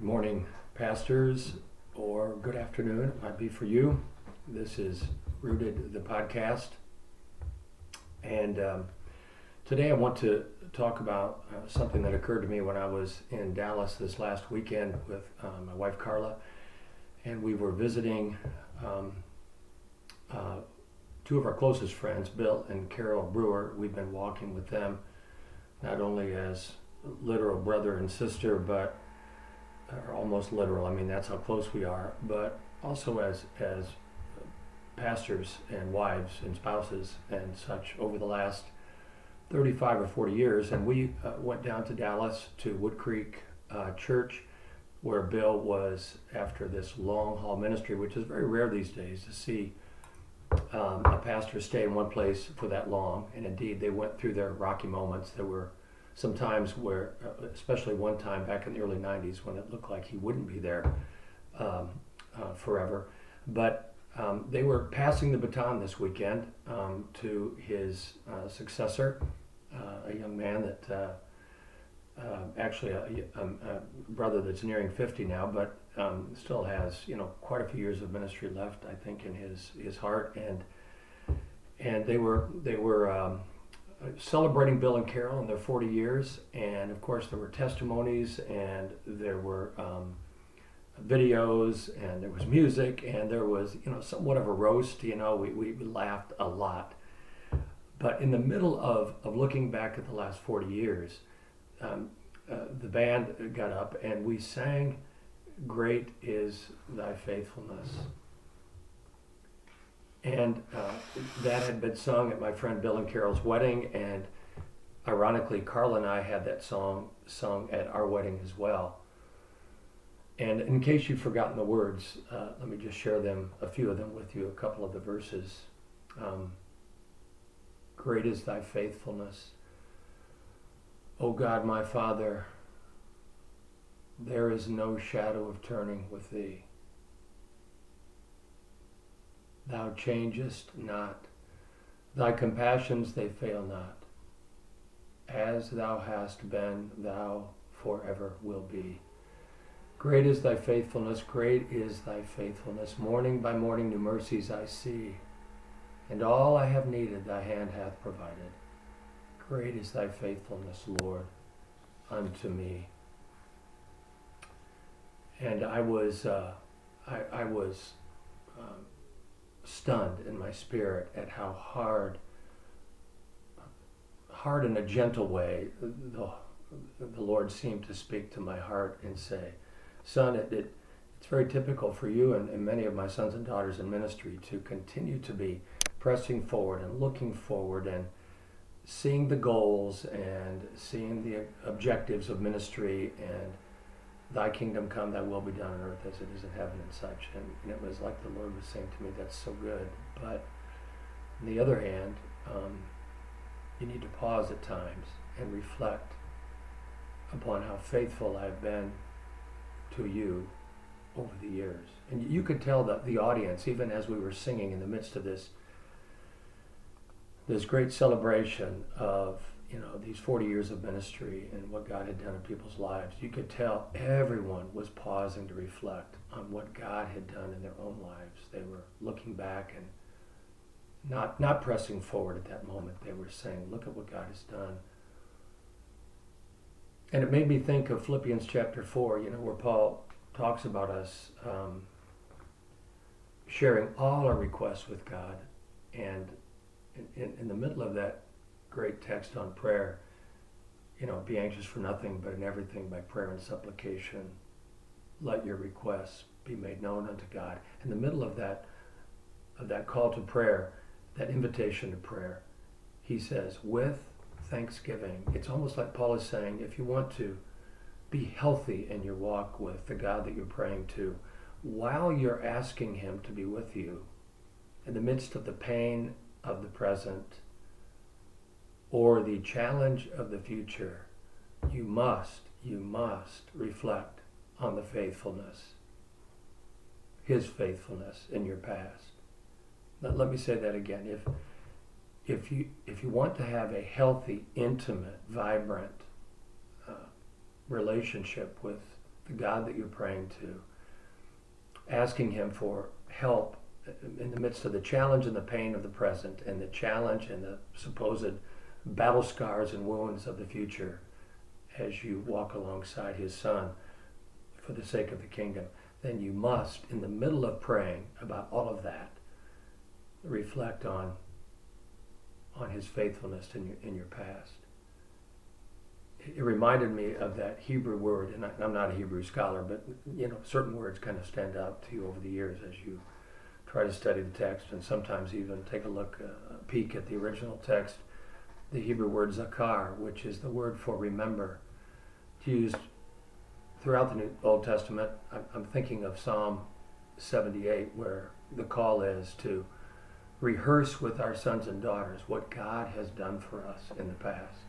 Morning, pastors, or good afternoon, it might be for you. This is Rooted, the podcast. And today I want to talk about something that occurred to me when I was in Dallas this last weekend with my wife Carla. And we were visiting two of our closest friends, Bill and Carol Brewer. We've been walking with them, not only as literal brother and sister, but or almost literal. I mean, that's how close we are, but also as pastors and wives and spouses and such over the last 35 or 40 years. And we went down to Dallas to Wood Creek Church, where Bill was after this long haul ministry, which is very rare these days to see a pastor stay in one place for that long. And indeed, they went through their rocky moments. There were some times where, especially one time back in the early 90s, when it looked like he wouldn't be there forever. But they were passing the baton this weekend to his successor, a young man that actually a brother that's nearing 50 now, but still has quite a few years of ministry left, I think, in his heart. And they were celebrating Bill and Carol in their 40 years, and of course there were testimonies, and there were videos, and there was music, and there was somewhat of a roast. We laughed a lot. But in the middle of looking back at the last 40 years, the band got up and we sang "Great is Thy Faithfulness." And that had been sung at my friend Bill and Carol's wedding, and ironically, Carla and I had that song sung at our wedding as well. And in case you've forgotten the words, let me just share a few of them with you, a couple of the verses. Great is Thy faithfulness, O God my Father, there is no shadow of turning with Thee. Thou changest not, Thy compassions they fail not. As Thou hast been, Thou forever will be. Great is Thy faithfulness, great is Thy faithfulness. Morning by morning new mercies I see, and all I have needed Thy hand hath provided. Great is Thy faithfulness, Lord, unto me. And I was stunned in my spirit at how hard in a gentle way, the Lord seemed to speak to my heart and say, son, it's very typical for you and many of my sons and daughters in ministry to continue to be pressing forward and looking forward and seeing the goals and seeing the objectives of ministry and Thy kingdom come, Thy will be done on earth as it is in heaven and such. And it was like the Lord was saying to me, that's so good. But on the other hand, you need to pause at times and reflect upon how faithful I've been to you over the years. And you could tell that the audience, even as we were singing in the midst of this great celebration of these 40 years of ministry and what God had done in people's lives, you could tell everyone was pausing to reflect on what God had done in their own lives. They were looking back and not pressing forward at that moment. They were saying, look at what God has done. And it made me think of Philippians chapter 4, where Paul talks about us sharing all our requests with God. And in the middle of that great text on prayer, be anxious for nothing, but in everything by prayer and supplication, let your requests be made known unto God. In the middle of that call to prayer, that invitation to prayer, he says, with thanksgiving. It's almost like Paul is saying, if you want to be healthy in your walk with the God that you're praying to, while you're asking him to be with you, in the midst of the pain of the present, or the challenge of the future, you must reflect on the faithfulness, his faithfulness in your past. Now, let me say that again. If you want to have a healthy, intimate, vibrant relationship with the God that you're praying to, asking him for help in the midst of the challenge and the pain of the present, and the challenge and the supposed battle scars and wounds of the future, as you walk alongside his son for the sake of the kingdom, then you must, in the middle of praying about all of that, reflect on his faithfulness in your past. It reminded me of that Hebrew word, and I'm not a Hebrew scholar, but certain words kind of stand out to you over the years as you try to study the text, and sometimes even take a peek at the original text. The Hebrew word zakar, which is the word for remember, used throughout the Old Testament. I'm thinking of Psalm 78, where the call is to rehearse with our sons and daughters what God has done for us in the past,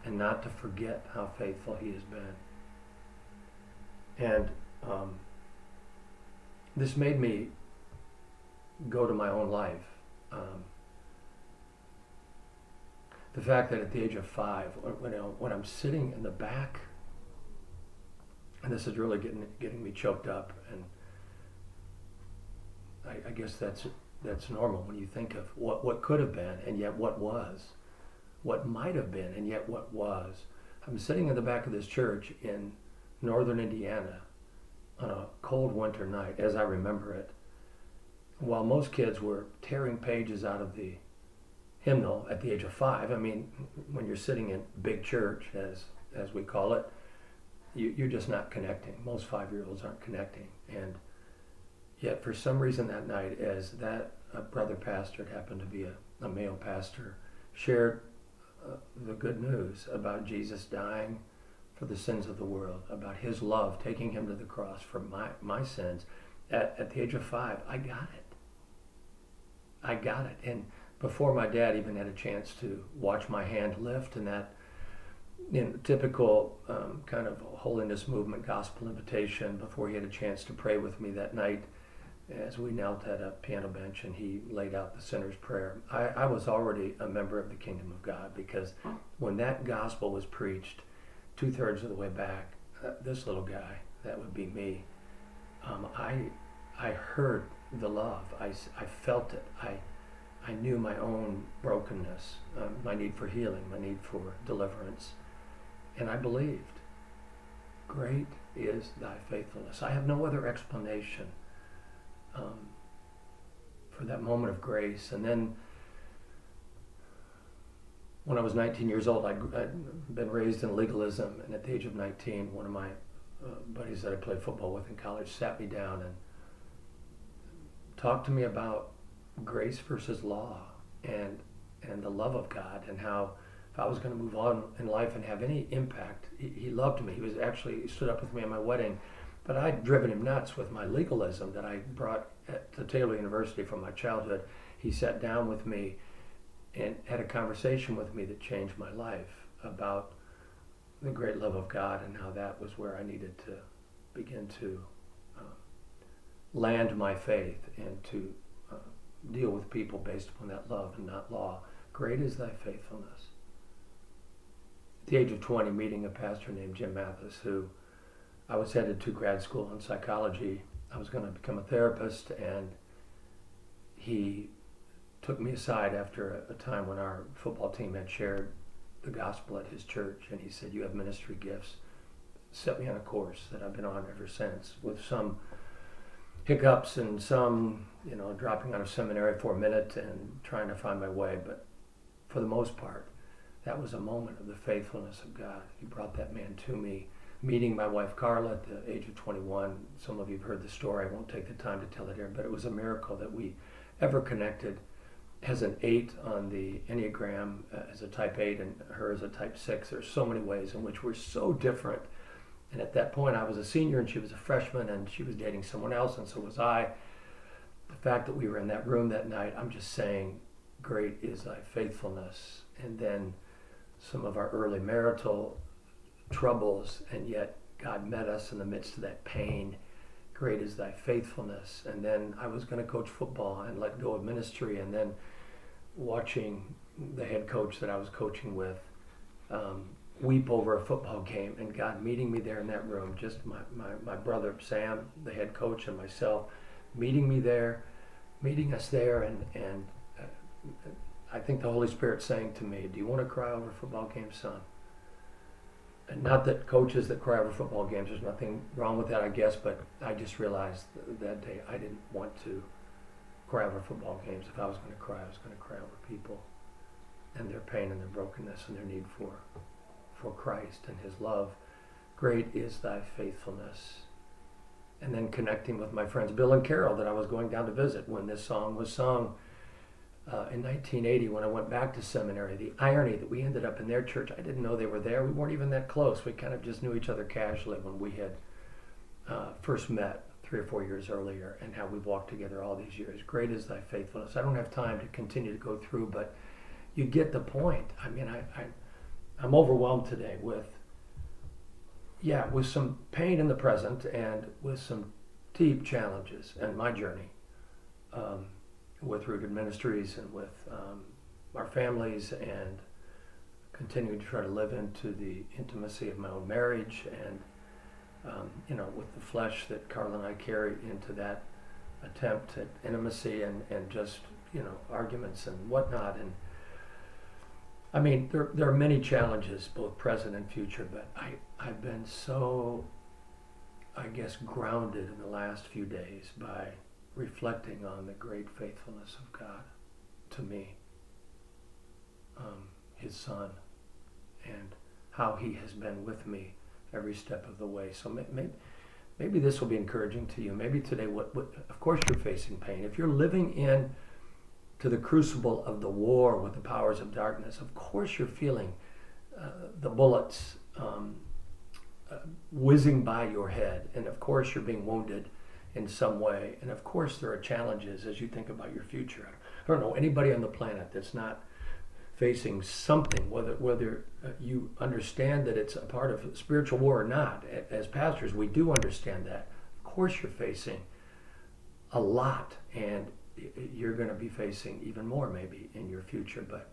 and not to forget how faithful he has been. And this made me go to my own life. The fact that at the age of 5, when I'm sitting in the back, and this is really getting me choked up, and I guess that's normal when you think of what could have been, and yet what was, what might have been, and yet what was. I'm sitting in the back of this church in northern Indiana on a cold winter night, as I remember it, while most kids were tearing pages out of the hymnal at the age of 5. I mean, when you're sitting in big church, as we call it, you're just not connecting. Most 5-year-olds aren't connecting. And yet, for some reason that night, as that brother pastor, it happened to be a male pastor, shared the good news about Jesus dying for the sins of the world, about his love taking him to the cross for my sins, at the age of 5, I got it. I got it. And before my dad even had a chance to watch my hand lift, and that in typical kind of holiness movement gospel invitation, before he had a chance to pray with me that night as we knelt at a piano bench and he laid out the sinner's prayer, I was already a member of the kingdom of God, because when that gospel was preached 2/3 of the way back, this little guy, that would be me, I heard the love. I felt it. I knew my own brokenness, my need for healing, my need for deliverance. And I believed, great is thy faithfulness. I have no other explanation for that moment of grace. And then when I was 19 years old, I'd been raised in legalism. And at the age of 19, one of my buddies that I played football with in college sat me down and talked to me about grace versus law, and the love of God, and how if I was going to move on in life and have any impact, he loved me. He stood up with me at my wedding, but I'd driven him nuts with my legalism that I brought to Taylor University from my childhood. He sat down with me and had a conversation with me that changed my life about the great love of God, and how that was where I needed to begin to land my faith and to deal with people based upon that love and not law. Great is thy faithfulness. At the age of 20, meeting a pastor named Jim Mathis, who I was headed to grad school in psychology. I was going to become a therapist, and he took me aside after a time when our football team had shared the gospel at his church, and he said, "You have ministry gifts." Set me on a course that I've been on ever since, with some hiccups and some, dropping out of seminary for a minute and trying to find my way. But for the most part, that was a moment of the faithfulness of God. He brought that man to me. Meeting my wife Carla at the age of 21, some of you have heard the story, I won't take the time to tell it here, but it was a miracle that we ever connected. As an 8 on the Enneagram, as a type 8, and her as a type 6. There's so many ways in which we're so different. And at that point, I was a senior and she was a freshman, and she was dating someone else, and so was I. The fact that we were in that room that night, I'm just saying, great is thy faithfulness. And then some of our early marital troubles, and yet God met us in the midst of that pain. Great is thy faithfulness. And then I was going to coach football and let go of ministry, and then watching the head coach that I was coaching with weep over a football game and God meeting me there in that room, just my brother Sam, the head coach, and myself, meeting us there, and I think the Holy Spirit saying to me, do you want to cry over a football game, son? And not that coaches that cry over football games, there's nothing wrong with that, I guess, but I just realized that day I didn't want to cry over football games. If I was going to cry, I was going to cry over people and their pain and their brokenness and their need for Christ and his love. Great is thy faithfulness. And then connecting with my friends Bill and Carol that I was going down to visit when this song was sung in 1980 when I went back to seminary. The irony that we ended up in their church, I didn't know they were there. We weren't even that close. We kind of just knew each other casually when we had first met 3 or 4 years earlier, and how we've walked together all these years. Great is thy faithfulness. I don't have time to continue to go through, but you get the point. I mean, I'm overwhelmed today with some pain in the present and with some deep challenges in my journey with Rooted Ministries and with our families, and continuing to try to live into the intimacy of my own marriage, and with the flesh that Carla and I carry into that attempt at intimacy, and just arguments and whatnot. And I mean, there are many challenges, both present and future, but I've been so, I guess, grounded in the last few days by reflecting on the great faithfulness of God to me, his son, and how he has been with me every step of the way. So maybe this will be encouraging to you. Maybe today, of course you're facing pain. If you're living in to the crucible of the war with the powers of darkness, of course you're feeling the bullets whizzing by your head, and of course you're being wounded in some way, and of course there are challenges as you think about your future. I don't know anybody on the planet that's not facing something, whether you understand that it's a part of spiritual war or not. As pastors, we do understand that. Of course you're facing a lot, and you're going to be facing even more maybe in your future. But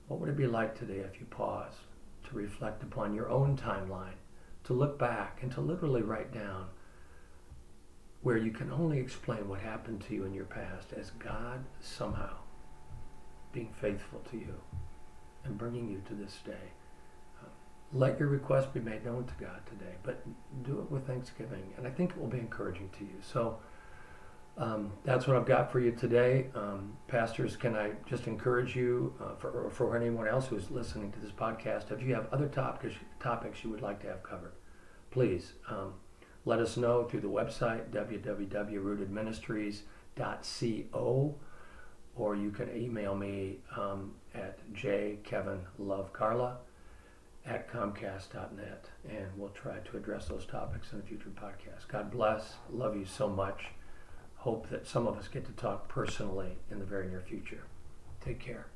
what would it be like today if you pause to reflect upon your own timeline, to look back and to literally write down where you can only explain what happened to you in your past as God somehow being faithful to you and bringing you to this day. Let your request be made known to God today, but do it with thanksgiving, and I think it will be encouraging to you. So that's what I've got for you today. Pastors, can I just encourage you, for anyone else who's listening to this podcast, if you have other topics you would like to have covered, please let us know through the website, www.rootedministries.co, or you can email me at jkevinlovecarla@comcast.net, and we'll try to address those topics in a future podcast. God bless. Love you so much. Hope that some of us get to talk personally in the very near future. Take care.